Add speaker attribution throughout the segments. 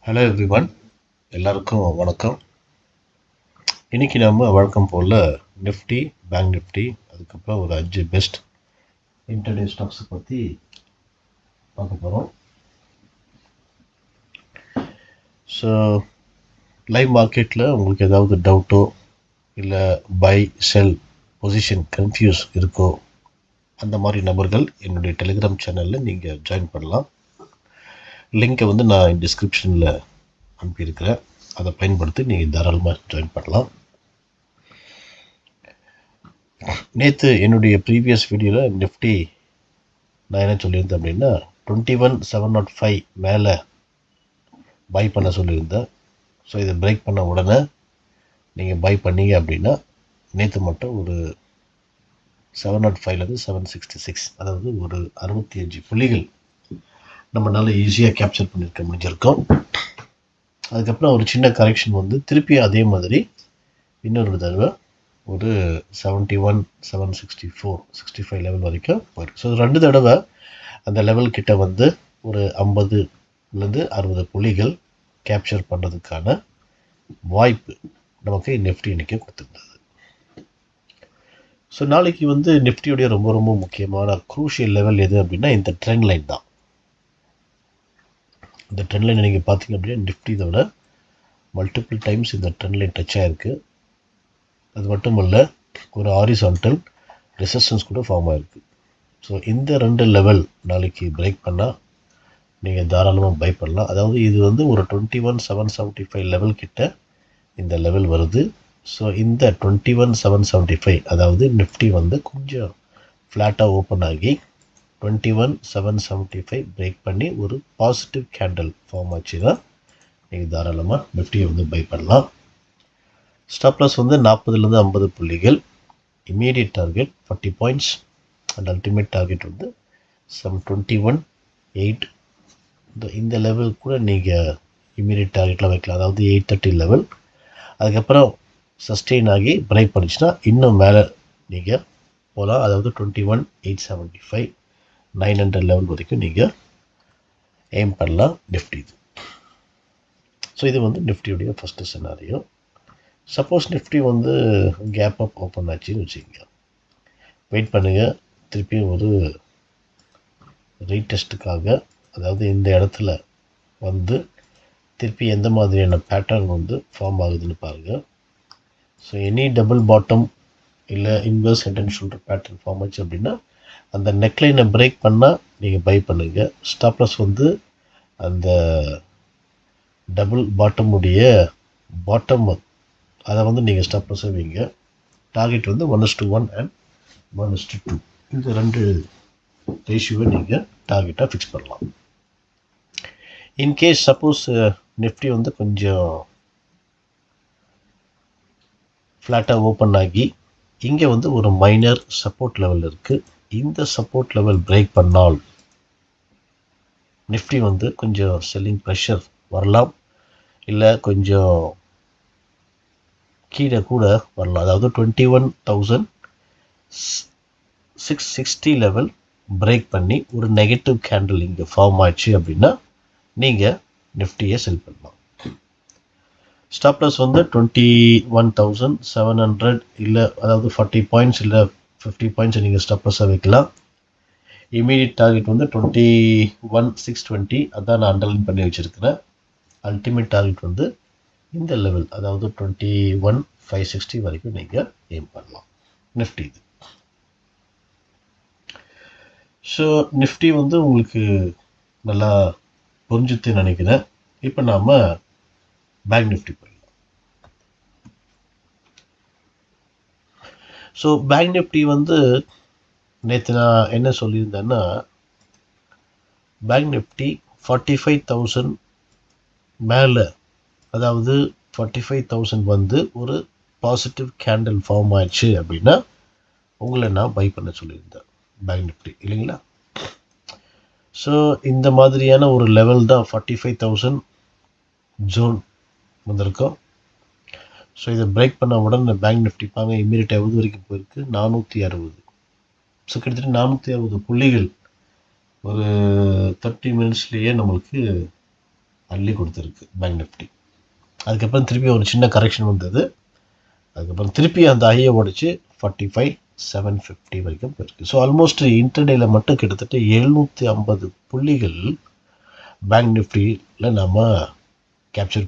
Speaker 1: Hello everyone, எல்லாருக்கும் வணக்கம். இன்னைக்கு நம்ம வழக்கம் போல் நிஃப்டி, பேங்க் நிஃப்டி, அதுக்கப்புறம் ஒரு 5 பெஸ்ட் இன்டர்டே ஸ்டாக்ஸை பற்றி பார்க்க போகிறோம். ஸோ லைவ் மார்க்கெட்டில் உங்களுக்கு ஏதாவது டவுட்டோ இல்லை பை செல் பொசிஷன் கன்ஃபியூஸ் இருக்கோ, அந்த மாதிரி நபர்கள் என்னுடைய டெலிகிராம் சேனலில் நீங்கள் ஜாயின் பண்ணலாம். லிங்கை நான் டிஸ்கிரிப்ஷனில் அனுப்பியிருக்கிறேன். அதை பயன்படுத்தி நீங்கள் தாராளமாக ஜாயின் பண்ணலாம். நேற்று என்னுடைய ப்ரீவியஸ் வீடியோவில் நிஃப்டி நான் என்ன சொல்லியிருந்தேன் அப்படின்னா 21,705 மேலே பை பண்ண சொல்லியிருந்தேன். ஸோ இதை பிரேக் பண்ண உடனே நீங்கள் பை பண்ணீங்க அப்படின்னா நேற்று மட்டும் ஒரு 705லேருந்து 766, அதாவது ஒரு 65 புள்ளிகள் நம்மளால் ஈஸியாக கேப்சர் பண்ணியிருக்க முடிஞ்சிருக்கோம். அதுக்கப்புறம் ஒரு சின்ன கரெக்ஷன் திருப்பி அதே மாதிரி இன்னொரு தடவை ஒரு 71, 764, 65 லெவல் வரைக்கும் போயிருக்கு. ஸோ 2 தடவை அந்த லெவல் கிட்ட ஒரு 50லேருந்து 60 புள்ளிகள் கேப்சர் பண்ணுறதுக்கான வாய்ப்பு நமக்கு நிஃப்டி இன்னைக்கு கொடுத்துருந்தது. ஸோ நாளைக்கு நிஃப்டியுடைய ரொம்ப ரொம்ப முக்கியமான குரூஷியல் லெவல் எது அப்படின்னா இந்த ட்ரெண்ட் லைன் தான். இந்த ட்ரெண்ட் லைன் நீங்கள் பார்த்தீங்க அப்படின்னா நிஃப்டி இதோட மல்டிபிள் டைம்ஸ் இந்த ட்ரெண்ட் லைன் டச் ஆகிருக்கு. அது மட்டும் இல்லை, ஒரு ஹாரிசான்டல் ரெசிஸ்டன்ஸ் கூட ஃபார்ம் ஆகிருக்கு. ஸோ இந்த 2 லெவல் நாளைக்கு பிரேக் பண்ணால் நீங்கள் தாராளமாக பை பண்ணலாம். அதாவது இது ஒரு 21,775 லெவல் கிட்ட இந்த லெவல் வருது. ஸோ இந்த 21,775, அதாவது நிஃப்டி கொஞ்சம் ஃப்ளாட்டாக ஓப்பன் ஆகி 21,775 பிரேக் பண்ணி ஒரு பாசிட்டிவ் கேண்டல் ஃபார்ம் ஆச்சுன்னா நீங்கள் தாராளமாக நிஃப்டியை பை பண்ணலாம். ஸ்டாப் லாஸ் 40லேருந்து 50 புள்ளிகள், immediate target 40 points and ultimate target some 21,800. இந்த லெவல் கூட நீங்கள் இமீடியட் டார்கெட்டில் வைக்கலாம், அதாவது 830 லெவல். அதுக்கப்புறம் சஸ்டெயின் ஆகி பிரேக் பண்ணிச்சுன்னா இன்னும் மேலே நீங்கள் போகலாம், அதாவது 21,875, 900 லெவல் வரைக்கும் நீங்கள் எய்ம் பண்ணலாம் நிஃப்டி. ஸோ இது நிஃப்டியுடைய first scenario. Suppose Nifty gap up open ஆச்சுன்னு வச்சுக்கோங்க, வெயிட் பண்ணுங்கள். திருப்பியும் ஒரு ரீடெஸ்ட்டுக்காக, அதாவது இந்த இடத்துல திருப்பி எந்த மாதிரியான பேட்டர்ன் ஃபார்ம் ஆகுதுன்னு பாருங்கள். ஸோ எனி டபுள் பாட்டம் இல்லை inverse head and shoulder pattern form ஆச்சு அப்படின்னா அந்த நெக்லைனை பிரேக் பண்ணால் நீங்கள் பை பண்ணுங்கள். ஸ்டாப் லாஸ் அந்த டபுள் பாட்டமுடைய பாட்டம் அதை நீங்கள் ஸ்டாப் லாஸை வைங்க. டார்கெட் 1:1 அண்ட் 1:2, இந்த 2 ரேஷியோவை நீங்கள் டார்கெட்டாக ஃபிக்ஸ் பண்ணலாம். இன்கேஸ் சப்போஸ் நிஃப்டி கொஞ்சம் ஃப்ளாட்டாக ஓப்பன் ஆகி இங்கே ஒரு மைனர் சப்போர்ட் லெவல் இருக்குது. இந்த சப்போர்ட் லெவல் பிரேக் பண்ணால் நிஃப்டி கொஞ்சம் செல்லிங் ப்ரெஷர் வரலாம், இல்லை கொஞ்சம் கீழே கூட வரலாம். அதாவது 21,660 லெவல் பிரேக் பண்ணி ஒரு நெகட்டிவ் கேண்டில் இங்கே ஃபார்ம் ஆச்சு அப்படின்னா நீங்கள் நிஃப்டியை செல் பண்ணலாம். ஸ்டாப் லாஸ் 21,700, இல்லை அதாவது 40 பாயிண்ட்ஸ் இல்லை 50 பாயிண்ட்ஸ் நீங்கள் ஸ்டாப் லாஸாக வைக்கலாம். இமீடியட் டார்கெட் 21,620, அதான் நான் அண்டர்லைன் பண்ணி வச்சுருக்கிறேன். அல்டிமேட் டார்கெட் இந்த லெவல், அதாவது 21,560 வரைக்கும் நீங்கள் எய்ம் பண்ணலாம் நிஃப்டி இது. ஸோ நிஃப்டி உங்களுக்கு நல்லா புரிஞ்சுன்னு நினைக்கிறேன். இப்போ நாம் பேங்க் நிஃப்டி போயிடலாம். ஸோ பேங்க் நிஃப்டி நேற்று நான் என்ன சொல்லியிருந்தேன்னா, பேங்க் நிஃப்டி 45,000 மேலே, அதாவது 45,000 ஒரு பாசிட்டிவ் கேண்டில் ஃபார்ம் ஆயிடுச்சு அப்படின்னா உங்களை நான் பை பண்ண சொல்லியிருந்தேன் பேங்க் நிஃப்டி, இல்லைங்களா? ஸோ இந்த மாதிரியான ஒரு லெவல் தான் 45,000 ஜோன் வந்திருக்கோம். ஸோ இதை பிரேக் பண்ண உடனே பேங்க் நிஃப்டி பாங்க இமீடியட் எவ்வளவு வரைக்கும் போயிருக்கு, 460. ஸோ கிட்டத்தட்ட 460 புள்ளிகள் ஒரு 30 மினிட்ஸ்லேயே நம்மளுக்கு அள்ளி கொடுத்துருக்கு பேங்க் நிஃப்டி. அதுக்கப்புறம் திருப்பி ஒரு சின்ன கரெக்ஷன் வந்தது. அதுக்கப்புறம் திருப்பி அந்த ஹையை உடைச்சு 45,750 வரைக்கும் போயிருக்கு. ஸோ ஆல்மோஸ்ட் இன்டர்டேல மட்டும் கிட்டத்தட்ட 750 புள்ளிகள் பேங்க் நிஃப்டியில் நாம் கேப்சர்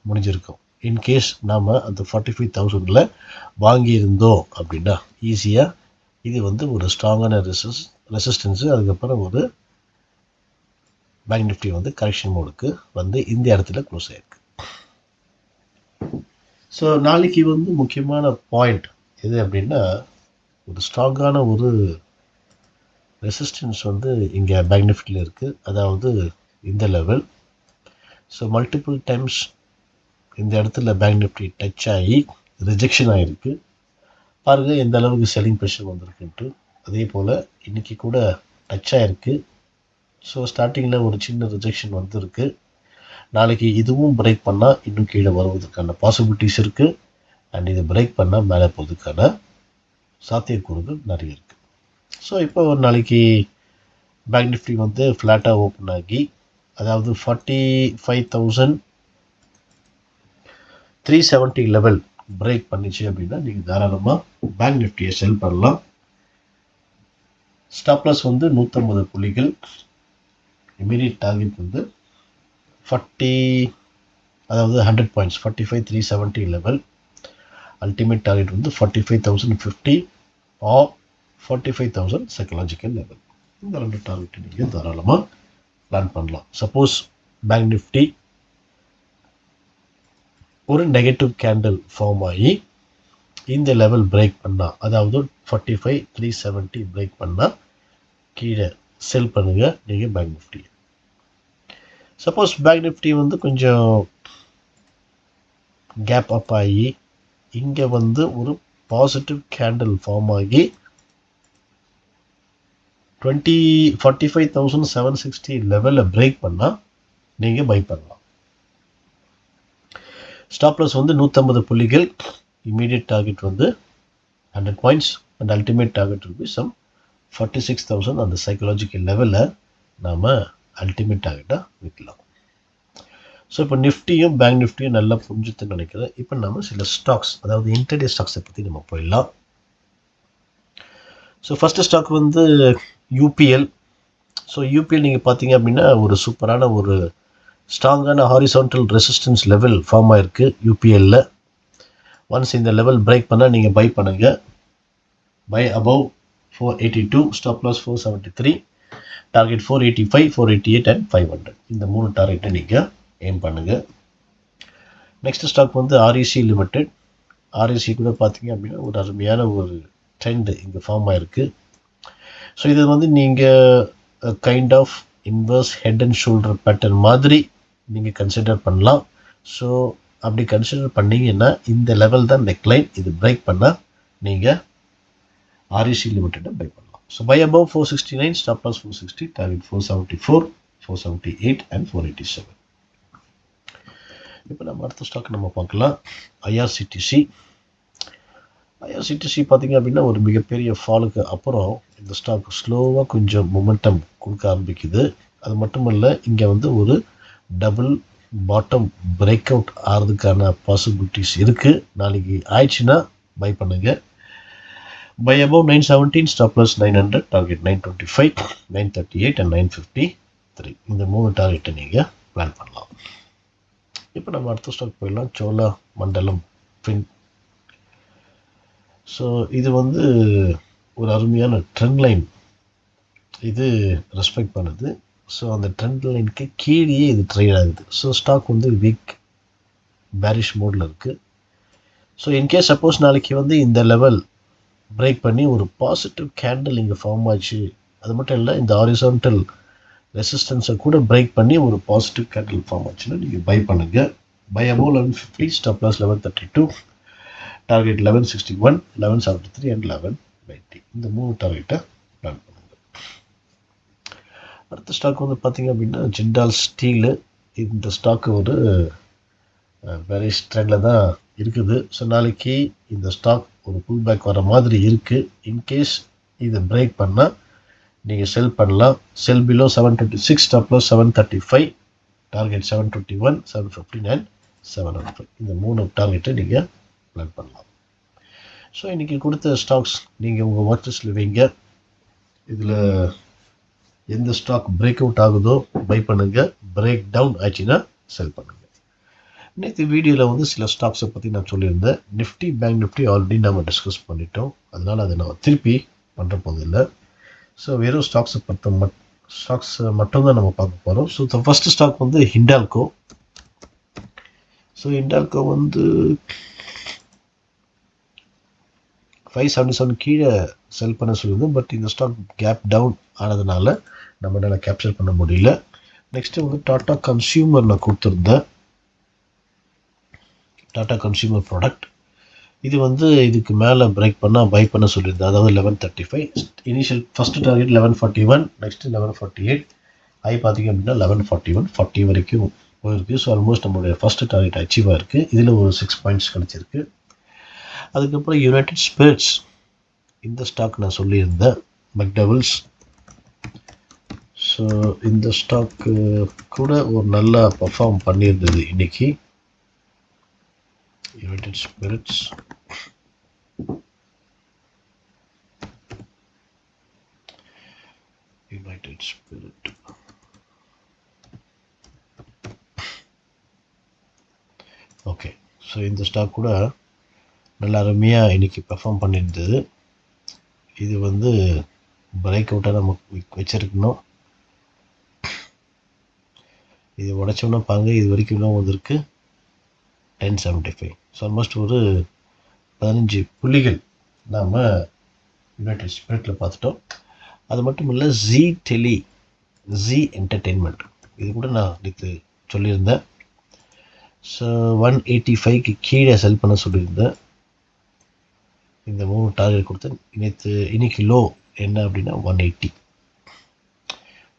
Speaker 1: முடிஞ்சிருக்கோம். இன்கேஸ் நாம் அந்த 45,000 வாங்கியிருந்தோம் அப்படின்னா ஈஸியாக இது வந்து ஒரு ஸ்ட்ராங்கான ரெசிஸ்டன்ஸு. அதுக்கப்புறம் ஒரு பேங்க் நிஃப்டி வந்து கரெக்ஷன் மோடுக்கு வந்து இந்த இடத்துல க்ளோஸ் ஆகிருக்கு. ஸோ நாளைக்கு வந்து முக்கியமான பாயிண்ட் எது அப்படின்னா, ஒரு ஸ்ட்ராங்கான ஒரு ரெசிஸ்டன்ஸ் வந்து இங்கே பேங்க் நிஃப்டியில் இருக்குது. அதாவது இந்த லெவல். ஸோ மல்டிபிள் டைம்ஸ் இந்த இடத்துல பேங்க் நிஃப்டி டச் ஆகி ரிஜெக்ஷன் ஆகிருக்கு. பாருங்கள் எந்த அளவுக்கு செல்லிங் ப்ரெஷர் வந்திருக்குன்ட்டு. அதே போல் இன்றைக்கி கூட டச் ஆகிருக்கு. ஸோ ஸ்டார்டிங்கில் ஒரு சின்ன ரிஜெக்ஷன் வந்திருக்கு. நாளைக்கு இதுவும் பிரேக் பண்ணால் இன்னும் கீழே வருவதற்கான பாசிபிலிட்டிஸ் இருக்குது. அண்ட் இது பிரேக் பண்ணால் மேலே போகிறதுக்கான சாத்தியக்கூறுகள் நிறைய இருக்குது. ஸோ இப்போ ஒரு நாளைக்கு பேங்க் நிஃப்டி வந்து ஃப்ளாட்டாக ஓப்பன் ஆகி, அதாவது 45,370 லெவல் பிரேக் பண்ணிச்சு அப்படின்னா நீங்கள் தாராளமாக பேங்க் நிஃப்டியை செல் பண்ணலாம். ஸ்டாப்லாஸ் வந்து 150 புள்ளிகள். இமீடியட் டார்கெட் வந்து 100 பாயிண்ட்ஸ் 45,370 லெவல். அல்டிமேட் டார்கெட் வந்து 45,050 ஆர் 45,000 சைக்கலாஜிக்கல் லெவல். இந்த 2 டார்கெட்டை நீங்கள் தாராளமாக பிளான் பண்ணலாம். சப்போஸ் பேங்க் நிஃப்டி ஒரு நெகட்டிவ் கேண்டில் ஃபார்ம் ஆகி இந்த லெவல் பிரேக் பண்ணால், அதாவது 45,370 பிரேக் பண்ணால் கீழே செல் பண்ணுங்கள் நீங்கள் bank Nifty. Suppose bank Nifty வந்து கொஞ்சம் கேப் அப் ஆகி இங்கே வந்து ஒரு பாசிட்டிவ் கேண்டில் ஃபார்ம் ஆகி 45,760 லெவலில் பிரேக் பண்ணால் நீங்கள் பை பண்ணலாம். ஸ்டாப்லாஸ் வந்து 150 புள்ளிகள். இமீடியட் டார்கெட் வந்து 100 points and ultimate target will be some 46,000. அந்த சைக்கலாஜிக்கல் லெவலில் நாம் அல்டிமேட் டார்கெட்டாக வைக்கலாம். ஸோ இப்போ நிஃப்டியும் பேங்க் நிஃப்டியும் நல்லா புரிஞ்சுதுன்னு நினைக்கிறேன். இப்போ நம்ம சில ஸ்டாக்ஸ், அதாவது இன்டர்டே ஸ்டாக்ஸை பற்றி நம்ம போயிடலாம். ஸோ ஃபஸ்ட்டு ஸ்டாக் வந்து யூபிஎல். ஸோ யூபிஎல் நீங்கள் பார்த்தீங்க அப்படின்னா ஒரு சூப்பரான ஒரு ஸ்ட்ராங்கான ஹாரிசான்டல் ரெசிஸ்டன்ஸ் லெவல் ஃபார்ம் ஆகிருக்கு யூபிஎல்லில். ஒன்ஸ் இந்த லெவல் பிரேக் பண்ணால் நீங்கள் பை பண்ணுங்கள். Buy above 482, stop loss 473, target 485, 488 and 500. இந்த 3 டார்கெட்டை நீங்கள் எய்ம் பண்ணுங்கள். நெக்ஸ்ட் ஸ்டாக் வந்து ஆர்இசி லிமிடெட். ஆர்இசி கூட பார்த்தீங்க அப்படின்னா ஒரு அருமையான ஒரு ட்ரெண்ட் இங்கே ஃபார்ம் ஆகிருக்கு. ஸோ இது வந்து நீங்கள் kind of inverse head and shoulder pattern மாதிரி நீங்கள் கன்சிடர் பண்ணலாம். ஸோ அப்படி கன்சிடர் பண்ணிங்கன்னா இந்த லெவல் தான் நெக்லைன். இது பிரேக் பண்ணால் நீங்கள் ஆர்இசி லிமிடெட்டை பை பண்ணலாம். So buy above 469, stop loss 460, target 474, 478 and 487. இப்போ நம்ம அடுத்த ஸ்டாக் நம்ம பார்க்கலாம். ஐஆர்சிடிசி. ஐஆர்சிடிசி பார்த்தீங்க அப்படின்னா ஒரு மிகப்பெரிய ஃபாலுக்கு அப்புறம் இந்த ஸ்டாக் ஸ்லோவாக கொஞ்சம் மொமெண்டம் கொடுக்க ஆரம்பிக்குது. அது மட்டும் இல்லை, இங்கே வந்து ஒரு டபுள் பாட்டம் பிரேக் அவுட் ஆகிறதுக்கான பாசிபிலிட்டிஸ் இருக்குது. நாளைக்கு ஆயிடுச்சுன்னா பை பண்ணுங்கள். Buy above 917, stop loss 900, target 925, 938 and 953. இந்த 3 டார்கெட்டை நீங்கள் பிளான் பண்ணலாம். இப்போ நம்ம அடுத்த ஸ்டாக் போயிடலாம். சோலா மண்டலம் ஃபின். ஸோ இது வந்து ஒரு அருமையான ட்ரெண்ட் லைன் இது ரெஸ்பெக்ட் பண்ணுது. ஸோ அந்த ட்ரெண்ட் லைனுக்கு கீழே இது ட்ரேட் ஆகுது. ஸோ ஸ்டாக் வந்து வீக் பேரிஷ் மோடில் இருக்குது. ஸோ இன்கேஸ் சப்போஸ் நாளைக்கு வந்து இந்த லெவல் பிரேக் பண்ணி ஒரு பாசிட்டிவ் கேண்டில் இங்கே ஃபார்ம் ஆச்சு, அது மட்டும் இல்லை இந்த ஹாரிசான்டல் ரெசிஸ்டன்ஸை கூட பிரேக் பண்ணி ஒரு பாசிட்டிவ் கேண்டில் ஃபார்ம் ஆச்சுன்னா நீங்கள் பை பண்ணுங்கள். Buy above 1150, stop loss 1132, target 1161, 1173 and 1190. இந்த 3 டார்கெட்டை பிளான் பண்ணுங்கள். அடுத்த ஸ்டாக் வந்து பார்த்தீங்க அப்படின்னா ஜிண்டால் ஸ்டீலு. இந்த ஸ்டாக்கு ஒரு பேரிஷ் ட்ரெண்டில் தான் இருக்குது. ஸோ நாளைக்கு இந்த ஸ்டாக் ஒரு புல் பேக் வர மாதிரி இருக்குது. இன்கேஸ் இதை பிரேக் பண்ணால் நீங்கள் செல் பண்ணலாம். Sell below 726, stop loss 735, target 721, 759, 705 இந்த 3 டார்கெட்டை நீங்கள் பிளான் பண்ணலாம். ஸோ இன்றைக்கி கொடுத்த ஸ்டாக்ஸ் நீங்கள் உங்கள் வாட்ச் லிஸ்ட்டில் வைங்க. இதில் எந்த ஸ்டாக் பிரேக் அவுட் ஆகுதோ பை பண்ணுங்கள், பிரேக் டவுன் ஆச்சுன்னா செல் பண்ணுங்கள். நேற்று வீடியோவில் வந்து சில ஸ்டாக்ஸை பற்றி நான் சொல்லியிருந்தேன். நிஃப்டி, பேங்க் நிஃப்டி ஆல்ரெடி நம்ம டிஸ்கஸ் பண்ணிட்டோம். அதனால் அதை நம்ம திருப்பி பண்ணுற போதில்லை. ஸோ வெறும் ஸ்டாக்ஸை மட்டும்தான் நம்ம பார்க்க போகிறோம். ஸோ ஃபஸ்ட்டு ஸ்டாக் வந்து ஹிண்டால்கோ. ஸோ ஹிண்டால்கோ வந்து 577 கீழே செல் பண்ண சொல்லியிருந்தோம். பட் இந்த ஸ்டாக் கேப் டவுன் ஆனதுனால நம்மளால் கேப்சர் பண்ண முடியல. நெக்ஸ்ட்டு வந்து டாடா கன்சியூமர் நான் கொடுத்துருந்தேன். டாடா கன்சியூமர் ப்ராடக்ட் இது வந்து இதுக்கு மேலே பிரேக் பண்ணால் பை பண்ண சொல்லியிருந்தேன். அதாவது 1135 இனிஷியல் ஃபஸ்ட்டு டார்கெட் 1141, நெக்ஸ்ட்டு 1148, ஐ பார்த்திங்க அப்படின்னா 1141 40 வரைக்கும் போயிருக்கு. ஸோ ஆல்மோஸ்ட் நம்மளுடைய ஃபஸ்ட்டு டார்கெட் அச்சீவ் ஆகிருக்கு. இதில் ஒரு 6 பாயிண்ட்ஸ் கிடச்சிருக்கு. அதுக்கப்புறம் யுனைடெட் ஸ்பிரிட்ஸ் இந்த ஸ்டாக் நான் சொல்லியிருந்தேன், மெக்டவல்ஸ். ஸோ இந்த ஸ்டாக்கு கூட ஒரு நல்லா பர்ஃபார்ம் பண்ணியிருந்தது இன்றைக்கி. United spirits okay. ஸோ இந்த ஸ்டாக் கூட நல்லா அருமையாக இன்றைக்கி பெர்ஃபார்ம் பண்ணியிருந்தது. இது வந்து பிரேக் அவுட்டாக நம்ம வச்சுருக்கணும். இது உடைச்சோன்னா பாருங்க, இது வரைக்கும் இன்னும் வந்திருக்கு 1075. ஸோ ஆல்மோஸ்ட் ஒரு 15 புள்ளிகள் நாம் யுனைடெட் ஸ்பிரிட்டில் பார்த்துட்டோம். அது மட்டும் இல்லை, ஜி என்டர்டெயின்மெண்ட் இது கூட நான் நேற்று சொல்லியிருந்தேன். ஸோ 185க்கு கீழே செல் பண்ண சொல்லியிருந்தேன். இந்த 3 டார்கெட் கொடுத்தேன். இன்னைக்கு லோ என்ன அப்படின்னா 180.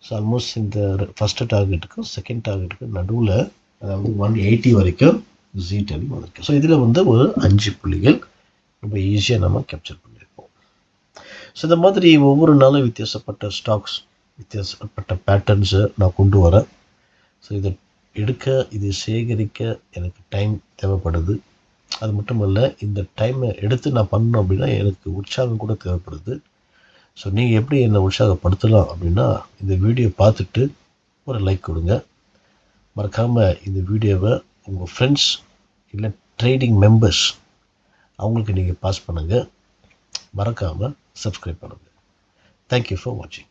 Speaker 1: ஸோ ஆல்மோஸ்ட் இந்த ஃபஸ்ட்டு டார்கெட்டுக்கும் செகண்ட் டார்கெட்டுக்கும் நடுவில், அதாவது 180 வரைக்கும் ஜி டெலி வந்திருக்கு. ஸோ இதில் வந்து ஒரு 5 புள்ளிகள் ரொம்ப ஈஸியாக நம்ம கேப்சர் பண்ணியிருப்போம். ஸோ இந்த மாதிரி ஒவ்வொரு நாளும் வித்தியாசப்பட்ட ஸ்டாக்ஸ், வித்தியாசப்பட்ட பேட்டர்ன்ஸை நான் கொண்டு வரேன். ஸோ இதை எடுக்க, இது சேகரிக்க எனக்கு டைம் தேவைப்படுது. அது மட்டும் இல்லை, இந்த டைமை எடுத்து நான் பண்ணணும் அப்படின்னா எனக்கு உற்சாகம் கூட தேவைப்படுது. ஸோ நீங்கள் எப்படி என்னை உற்சாகப்படுத்தலாம் அப்படின்னா, இந்த வீடியோ பார்த்துட்டு ஒரு லைக் கொடுங்க. மறக்காமல் இந்த வீடியோவை உங்கள் ஃப்ரெண்ட்ஸ் இல்லை ட்ரேடிங் மெம்பர்ஸ் அவங்களுக்கு நீங்கள் பாஸ் பண்ணுங்கள். மறக்காமல் சப்ஸ்கிரைப் பண்ணுங்கள். தேங்க்யூ ஃபார் வாட்சிங்.